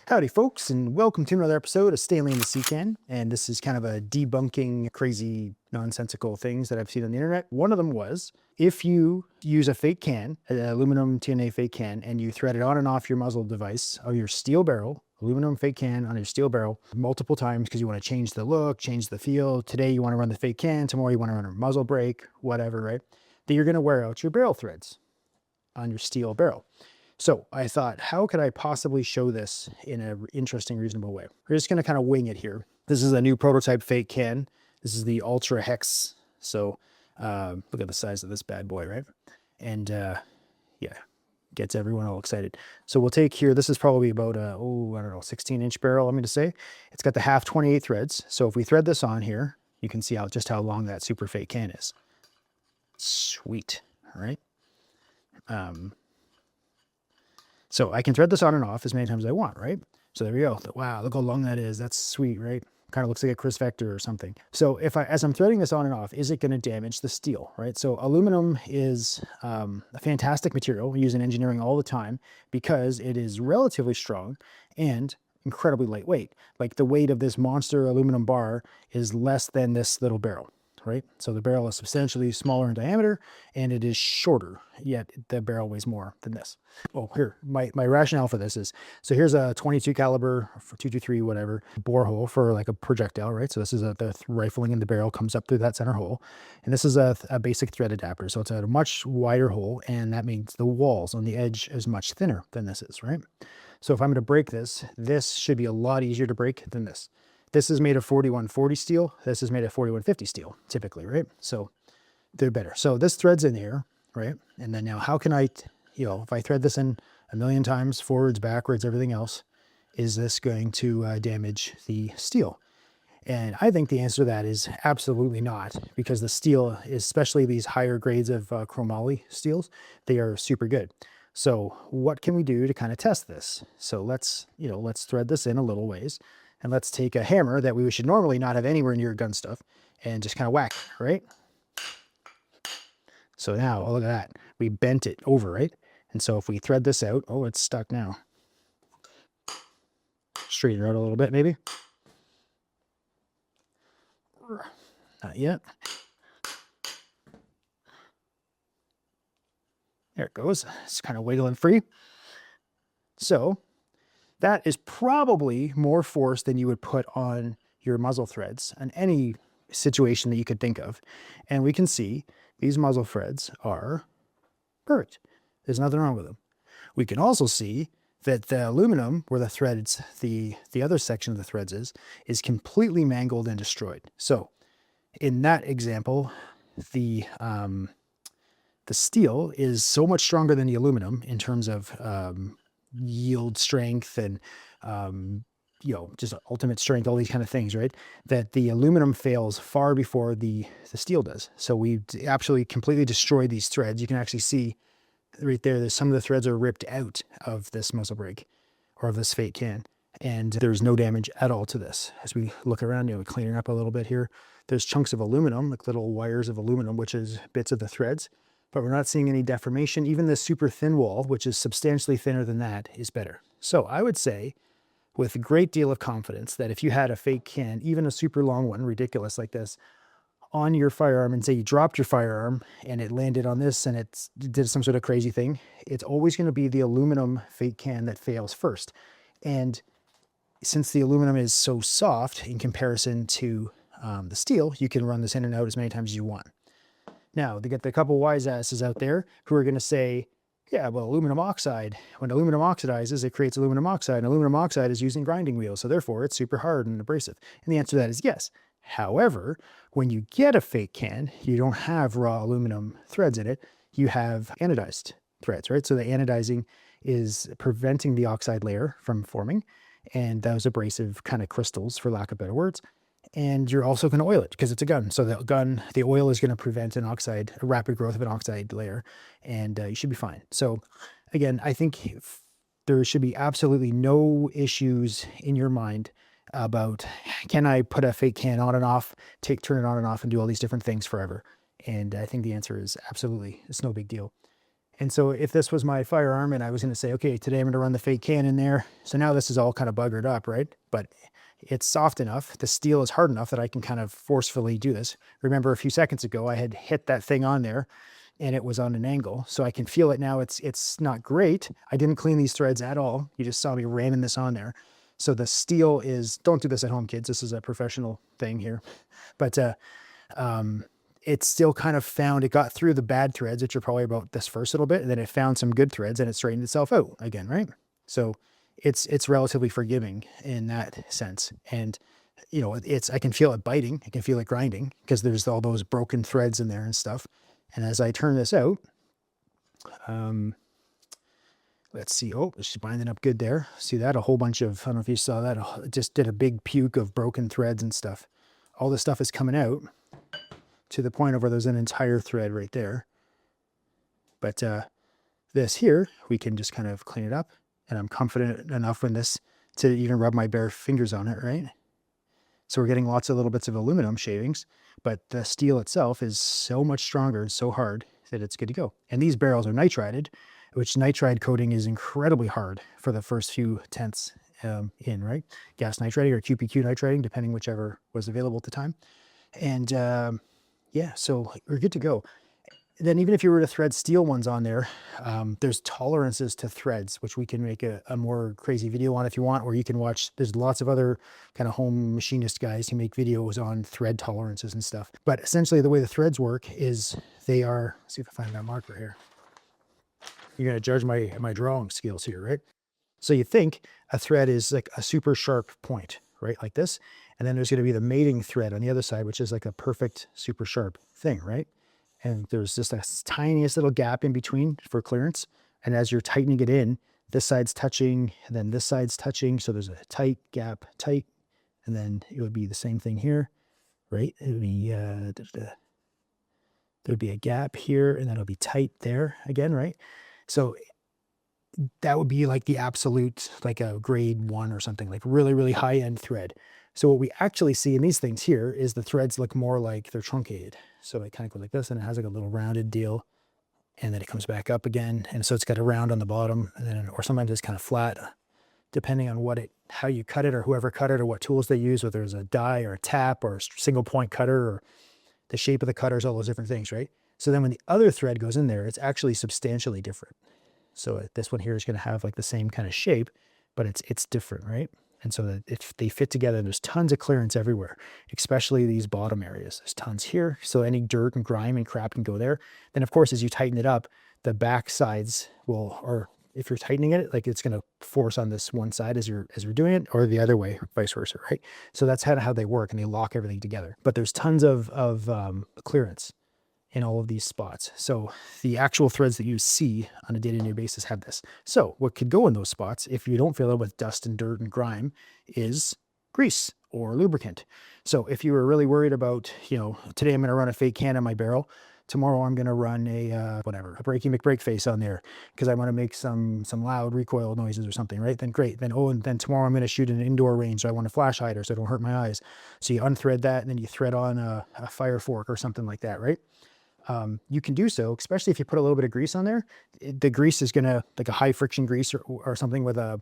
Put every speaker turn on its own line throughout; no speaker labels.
Howdy folks, and welcome to another episode of Stanley and the Sea Can. And this is kind of a debunking crazy nonsensical things that I've seen on the internet. One of them was, if you use a fake can, an aluminum TNA fake can, and you thread it on and off your muzzle device of your steel barrel, aluminum fake can on your steel barrel multiple times because you want to change the look, change the feel. Today you want to run the fake can, tomorrow you want to run a muzzle brake, whatever, right? That you're going to wear out your barrel threads on your steel barrel. So I thought, how could I possibly show this in an interesting, reasonable way? We're just going to kind of wing it here. This is a new prototype fake can. This is the Ultra Hex. So look at the size of this bad boy, right? And yeah, gets everyone all excited. So we'll take here, this is probably about a, I don't know, 16-inch barrel, I'm going to say. It's got the half 28 threads. So if we thread this on here, you can see just how long that super fake can is. Sweet, all right? So I can thread this on and off as many times as I want, right? So there we go. Wow, look how long that is. That's sweet, right? Kind of looks like a Chris Vector or something. So as I'm threading this on and off, is it going to damage the steel, right? So aluminum is a fantastic material. We use in engineering all the time because it is relatively strong and incredibly lightweight. Like the weight of this monster aluminum bar is less than this little barrel, right? So the barrel is substantially smaller in diameter and it is shorter, yet the barrel weighs more than this. Oh, here, my rationale for this is, so here's a 22 caliber, for 223, whatever, bore hole for like a projectile, right? So this is the rifling in the barrel comes up through that center hole. And this is a basic thread adapter. So it's a much wider hole, and that means the walls on the edge is much thinner than this is, right? So if I'm going to break this, this should be a lot easier to break than this. This is made of 4140 steel. This is made of 4150 steel, typically, right? So they're better. So this thread's in here, right? And then now how can I, if I thread this in a million times, forwards, backwards, everything else, is this going to damage the steel? And I think the answer to that is absolutely not, because the steel, especially these higher grades of chromoly steels, they are super good. So what can we do to kind of test this? So let's thread this in a little ways. And let's take a hammer that we should normally not have anywhere near gun stuff and just kind of whack, right? So now, oh, look at that. We bent it over, right? And so if we thread this out, oh, it's stuck now. Straighten it out a little bit, maybe. Not yet. There it goes. It's kind of wiggling free. So that is probably more force than you would put on your muzzle threads in any situation that you could think of. And we can see these muzzle threads are perfect. There's nothing wrong with them. We can also see that the aluminum, where the threads, the other section of the threads is completely mangled and destroyed. So in that example, the steel is so much stronger than the aluminum in terms of yield strength and just ultimate strength, all these kind of things, right? That the aluminum fails far before the steel does. So we absolutely completely destroyed these threads. You can actually see right there, there's some of the threads are ripped out of this muzzle brake or of this fake can, and there's no damage at all to this. As we look around, cleaning up a little bit here, there's chunks of aluminum, like little wires of aluminum, which is bits of the threads, but we're not seeing any deformation. Even the super thin wall, which is substantially thinner than that, is better. So I would say with a great deal of confidence that if you had a fake can, even a super long one, ridiculous like this, on your firearm, and say you dropped your firearm and it landed on this and it did some sort of crazy thing, it's always going to be the aluminum fake can that fails first. And since the aluminum is so soft in comparison to the steel, you can run this in and out as many times as you want. Now, they get the couple wise asses out there who are going to say, yeah, well, aluminum oxide, when aluminum oxidizes, it creates aluminum oxide, and aluminum oxide is using grinding wheels, so therefore it's super hard and abrasive. And the answer to that is yes. However, when you get a fake can, you don't have raw aluminum threads in it, you have anodized threads, right? So the anodizing is preventing the oxide layer from forming, and those abrasive kind of crystals, for lack of better words. And you're also going to oil it because it's a gun. So the oil is going to prevent a rapid growth of an oxide layer, and you should be fine. So again, I think there should be absolutely no issues in your mind about, can I put a fake can on and off, turn it on and off and do all these different things forever? And I think the answer is absolutely, it's no big deal. And so if this was my firearm and I was going to say, okay, today I'm going to run the fake can in there. So now this is all kind of buggered up, right? But it's soft enough. The steel is hard enough that I can kind of forcefully do this. Remember a few seconds ago, I had hit that thing on there and it was on an angle. So I can feel it now. It's not great. I didn't clean these threads at all. You just saw me ramming this on there. So the steel is, don't do this at home, kids. This is a professional thing here. But it still kind of found, it got through the bad threads, which are probably about this first little bit, and then it found some good threads and it straightened itself out again, right? So it's relatively forgiving in that sense. And you know, I can feel it biting, I can feel it grinding because there's all those broken threads in there and stuff. And as I turn this out, let's see, oh, it's binding up good there. See that? A whole bunch of, I don't know if you saw that, it just did a big puke of broken threads and stuff. All this stuff is coming out to the point of where there's an entire thread right there. But this here, we can just kind of clean it up, and I'm confident enough in this to even rub my bare fingers on it, right? So we're getting lots of little bits of aluminum shavings, but the steel itself is so much stronger and so hard that it's good to go. And these barrels are nitrided, which nitride coating is incredibly hard for the first few tenths in, right? Gas nitriding or QPQ nitriding, depending whichever was available at the time. And yeah, so we're good to go. Then even if you were to thread steel ones on there, there's tolerances to threads, which we can make a more crazy video on if you want, or you can watch, there's lots of other kind of home machinist guys who make videos on thread tolerances and stuff. But essentially the way the threads work is they are, let's see if I find that marker here. You're gonna judge my drawing skills here, right? So you think a thread is like a super sharp point, right? Like this. And then there's going to be the mating thread on the other side, which is like a perfect super sharp thing, right? And there's just a tiniest little gap in between for clearance. And as you're tightening it in, this side's touching, and then this side's touching. So there's a tight gap, tight. And then it would be the same thing here, right? It would be, there'd be a gap here, and then it'll be tight there again, right? So that would be like the absolute, like a grade 1 or something, like really, really high end thread. So what we actually see in these things here is the threads look more like they're truncated. So it kind of goes like this, and it has like a little rounded deal, and then it comes back up again. And so it's got a round on the bottom, and then, or sometimes it's kind of flat, depending on how you cut it, or whoever cut it, or what tools they use, whether it's a die or a tap or a single point cutter, or the shape of the cutters, all those different things, right? So then when the other thread goes in there, it's actually substantially different. So this one here is going to have like the same kind of shape, but it's different, right? And so that if they fit together, there's tons of clearance everywhere, especially these bottom areas. There's tons here. So any dirt and grime and crap can go there. Then of course, as you tighten it up, the back sides will, or if you're tightening it, like it's going to force on this one side as you're doing it, or the other way, or vice versa, right? So that's kind of how they work, and they lock everything together. But there's tons of clearance in all of these spots. So the actual threads that you see on a day-to-day basis have this. So what could go in those spots, if you don't fill it with dust and dirt and grime, is grease or lubricant. So if you were really worried about, you know, today I'm going to run a fake can on my barrel, tomorrow I'm going to run a breaky McBreak face on there because I want to make some loud recoil noises or something, right? Then great. Then, and then tomorrow I'm going to shoot in an indoor range, so I want a flash hider so I don't hurt my eyes. So you unthread that, and then you thread on a fire fork or something like that, right? You can do so, especially if you put a little bit of grease on there. The grease is gonna, like a high friction grease or something with a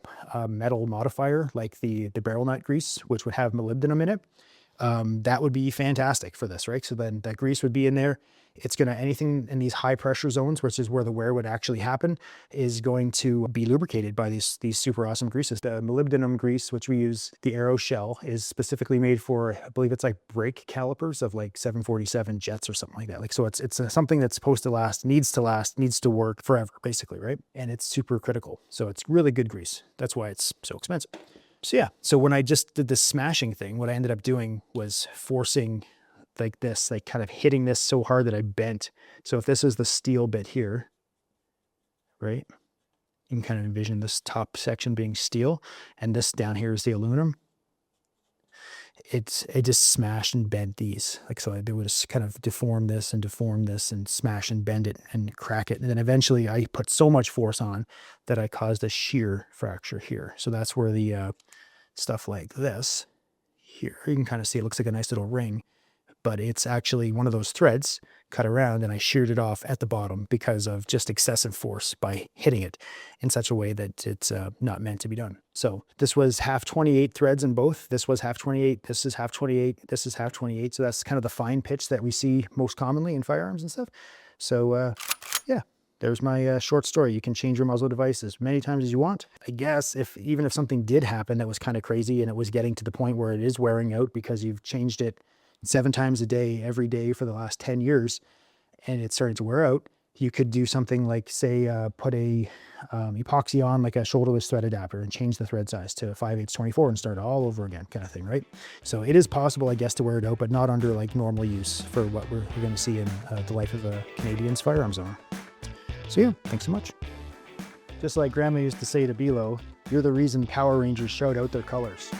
metal modifier, like the barrel nut grease, which would have molybdenum in it. That would be fantastic for this, right? So then that grease would be in there. It's gonna, anything in these high pressure zones, which is where the wear would actually happen, is going to be lubricated by these super awesome greases. The molybdenum grease, which we use, the Aero shell, is specifically made for, I believe it's like brake calipers of like 747 jets or something like that. Like, so it's something that's supposed to last, needs to work forever, basically, right? And it's super critical. So it's really good grease. That's why it's so expensive. So yeah, so when I just did this smashing thing, what I ended up doing was forcing like this, like kind of hitting this so hard that I bent. So if this is the steel bit here, right? You can kind of envision this top section being steel, and this down here is the aluminum. It just smashed and bent these. Like, so they would just kind of deform this and smash and bend it and crack it. And then eventually I put so much force on that I caused a shear fracture here. So that's where the stuff like this here, you can kind of see it looks like a nice little ring, but it's actually one of those threads cut around, and I sheared it off at the bottom because of just excessive force by hitting it in such a way that it's not meant to be done. So this was half 28 threads in both. This was half 28. This is half 28. This is half 28. So that's kind of the fine pitch that we see most commonly in firearms and stuff. So yeah, there's my short story. You can change your muzzle device as many times as you want. I guess even if something did happen that was kind of crazy and it was getting to the point where it is wearing out because you've changed it 7 times a day, every day for the last 10 years, and it's starting to wear out, you could do something like, say, put a epoxy on like a shoulderless thread adapter and change the thread size to 5/8 24 and start all over again, kind of thing, right? So it is possible, I guess, to wear it out, but not under like normal use for what we're going to see in the life of a Canadian's firearms owner. So yeah, thanks so much. Just like Grandma used to say to Bilo, you're the reason Power Rangers showed out their colors.